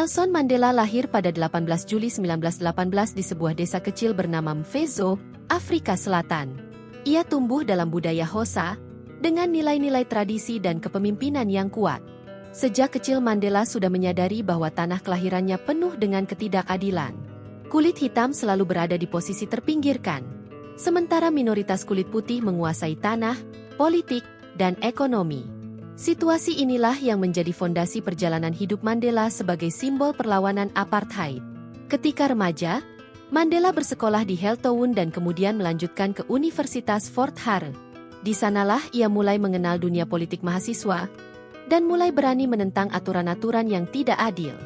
Nelson Mandela lahir pada 18 Juli 1918 di sebuah desa kecil bernama Mvezo, Afrika Selatan. Ia tumbuh dalam budaya Xhosa, dengan nilai-nilai tradisi dan kepemimpinan yang kuat. Sejak kecil Mandela sudah menyadari bahwa tanah kelahirannya penuh dengan ketidakadilan. Kulit hitam selalu berada di posisi terpinggirkan, sementara minoritas kulit putih menguasai tanah, politik, dan ekonomi. Situasi inilah yang menjadi fondasi perjalanan hidup Mandela sebagai simbol perlawanan apartheid. Ketika remaja, Mandela bersekolah di Heltown dan kemudian melanjutkan ke Universitas Fort Hare. Di sanalah ia mulai mengenal dunia politik mahasiswa dan mulai berani menentang aturan-aturan yang tidak adil.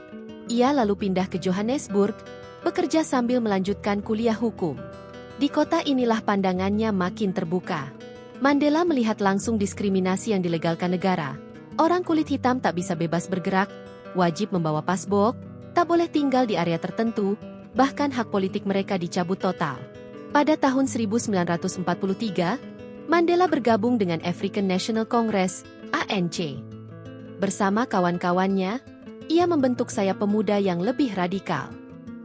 Ia lalu pindah ke Johannesburg, bekerja sambil melanjutkan kuliah hukum. Di kota inilah pandangannya makin terbuka. Mandela melihat langsung diskriminasi yang dilegalkan negara. Orang kulit hitam tak bisa bebas bergerak, wajib membawa pasbok, tak boleh tinggal di area tertentu, bahkan hak politik mereka dicabut total. Pada tahun 1943, Mandela bergabung dengan African National Congress, ANC. Bersama kawan-kawannya, ia membentuk sayap pemuda yang lebih radikal.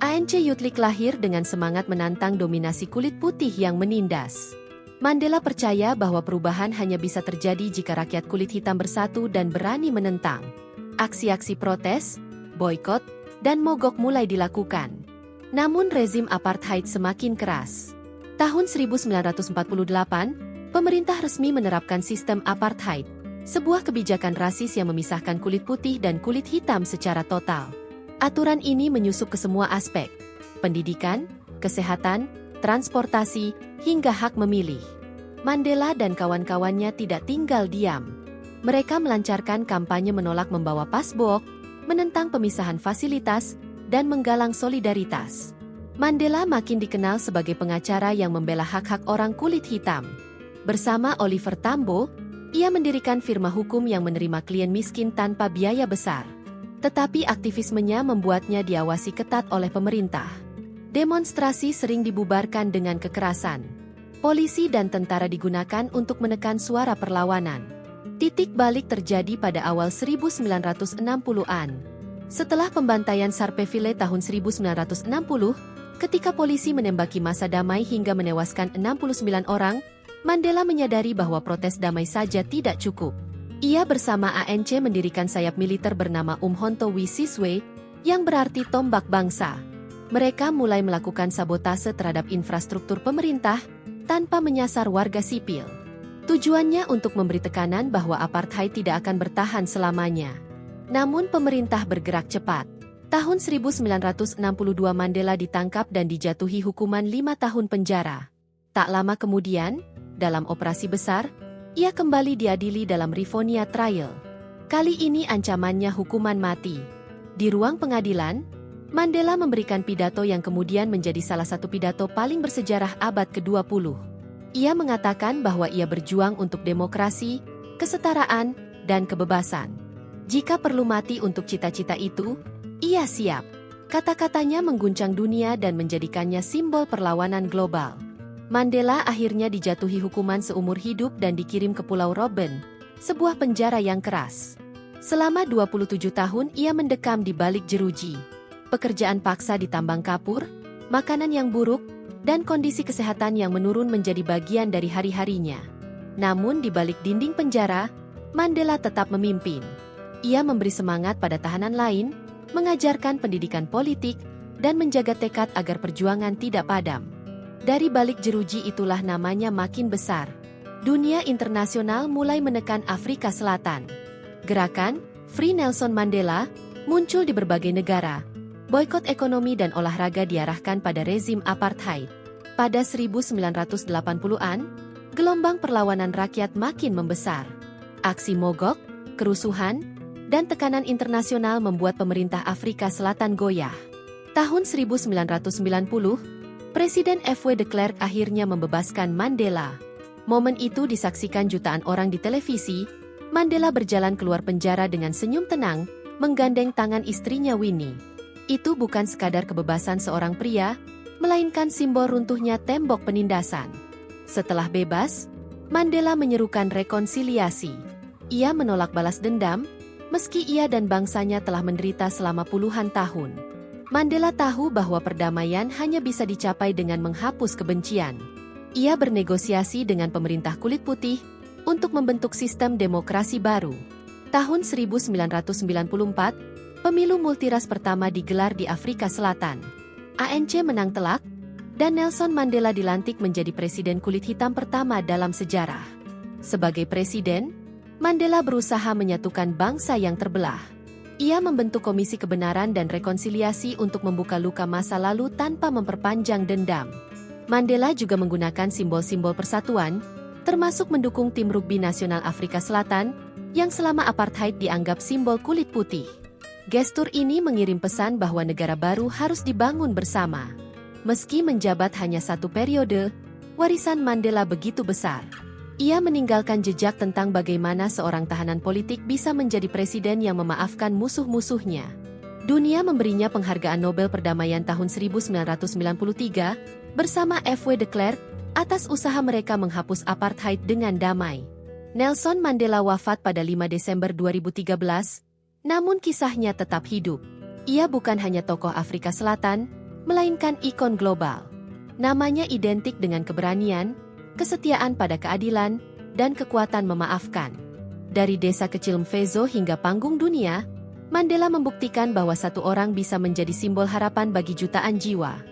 ANC Youth League lahir dengan semangat menantang dominasi kulit putih yang menindas. Mandela percaya bahwa perubahan hanya bisa terjadi jika rakyat kulit hitam bersatu dan berani menentang. Aksi-aksi protes, boikot, dan mogok mulai dilakukan. Namun rezim apartheid semakin keras. Tahun 1948, pemerintah resmi menerapkan sistem apartheid, sebuah kebijakan rasis yang memisahkan kulit putih dan kulit hitam secara total. Aturan ini menyusup ke semua aspek, pendidikan, kesehatan, transportasi, hingga hak memilih. Mandela dan kawan-kawannya tidak tinggal diam. Mereka melancarkan kampanye menolak membawa pasbok, menentang pemisahan fasilitas, dan menggalang solidaritas. Mandela makin dikenal sebagai pengacara yang membela hak-hak orang kulit hitam. Bersama Oliver Tambo, ia mendirikan firma hukum yang menerima klien miskin tanpa biaya besar. Tetapi aktivismenya membuatnya diawasi ketat oleh pemerintah. Demonstrasi sering dibubarkan dengan kekerasan. Polisi dan tentara digunakan untuk menekan suara perlawanan. Titik balik terjadi pada awal 1960-an. Setelah pembantaian Sharpeville tahun 1960, ketika polisi menembaki massa damai hingga menewaskan 69 orang, Mandela menyadari bahwa protes damai saja tidak cukup. Ia bersama ANC mendirikan sayap militer bernama Umkhonto we Sizwe, yang berarti tombak bangsa. Mereka mulai melakukan sabotase terhadap infrastruktur pemerintah tanpa menyasar warga sipil. Tujuannya untuk memberi tekanan bahwa apartheid tidak akan bertahan selamanya. Namun pemerintah bergerak cepat. Tahun 1962 Mandela ditangkap dan dijatuhi hukuman 5 tahun penjara. Tak lama kemudian, dalam operasi besar, ia kembali diadili dalam Rivonia Trial. Kali ini ancamannya hukuman mati. Di ruang pengadilan, Mandela memberikan pidato yang kemudian menjadi salah satu pidato paling bersejarah abad ke-20. Ia mengatakan bahwa ia berjuang untuk demokrasi, kesetaraan, dan kebebasan. Jika perlu mati untuk cita-cita itu, ia siap. Kata-katanya mengguncang dunia dan menjadikannya simbol perlawanan global. Mandela akhirnya dijatuhi hukuman seumur hidup dan dikirim ke Pulau Robben, sebuah penjara yang keras. Selama 27 tahun ia mendekam di balik jeruji. Pekerjaan paksa di tambang kapur, makanan yang buruk, dan kondisi kesehatan yang menurun menjadi bagian dari hari-harinya. Namun di balik dinding penjara, Mandela tetap memimpin. Ia memberi semangat pada tahanan lain, mengajarkan pendidikan politik, dan menjaga tekad agar perjuangan tidak padam. Dari balik jeruji itulah namanya makin besar. Dunia internasional mulai menekan Afrika Selatan. Gerakan Free Nelson Mandela muncul di berbagai negara. Boikot ekonomi dan olahraga diarahkan pada rezim apartheid. Pada 1980-an, gelombang perlawanan rakyat makin membesar. Aksi mogok, kerusuhan, dan tekanan internasional membuat pemerintah Afrika Selatan goyah. Tahun 1990, Presiden F.W. de Klerk akhirnya membebaskan Mandela. Momen itu disaksikan jutaan orang di televisi. Mandela berjalan keluar penjara dengan senyum tenang, menggandeng tangan istrinya Winnie. Itu bukan sekadar kebebasan seorang pria, melainkan simbol runtuhnya tembok penindasan. Setelah bebas, Mandela menyerukan rekonsiliasi. Ia menolak balas dendam, Meski ia dan bangsanya telah menderita selama puluhan tahun, Mandela tahu bahwa perdamaian hanya bisa dicapai dengan menghapus kebencian. Ia bernegosiasi dengan pemerintah kulit putih untuk membentuk sistem demokrasi baru. Tahun 1994, pemilu multiras pertama digelar di Afrika Selatan. ANC menang telak, dan Nelson Mandela dilantik menjadi presiden kulit hitam pertama dalam sejarah. Sebagai presiden, Mandela berusaha menyatukan bangsa yang terbelah. Ia membentuk Komisi Kebenaran dan Rekonsiliasi untuk membuka luka masa lalu tanpa memperpanjang dendam. Mandela juga menggunakan simbol-simbol persatuan, termasuk mendukung tim rugby nasional Afrika Selatan, yang selama apartheid dianggap simbol kulit putih. Gestur ini mengirim pesan bahwa negara baru harus dibangun bersama. Meski menjabat hanya satu periode, warisan Mandela begitu besar. Ia meninggalkan jejak tentang bagaimana seorang tahanan politik bisa menjadi presiden yang memaafkan musuh-musuhnya. Dunia memberinya penghargaan Nobel Perdamaian tahun 1993 bersama F.W. de Klerk atas usaha mereka menghapus apartheid dengan damai. Nelson Mandela wafat pada 5 Desember 2013, namun kisahnya tetap hidup. Ia bukan hanya tokoh Afrika Selatan, melainkan ikon global. Namanya identik dengan keberanian, kesetiaan pada keadilan, dan kekuatan memaafkan. Dari desa kecil Mvezo hingga panggung dunia, Mandela membuktikan bahwa satu orang bisa menjadi simbol harapan bagi jutaan jiwa.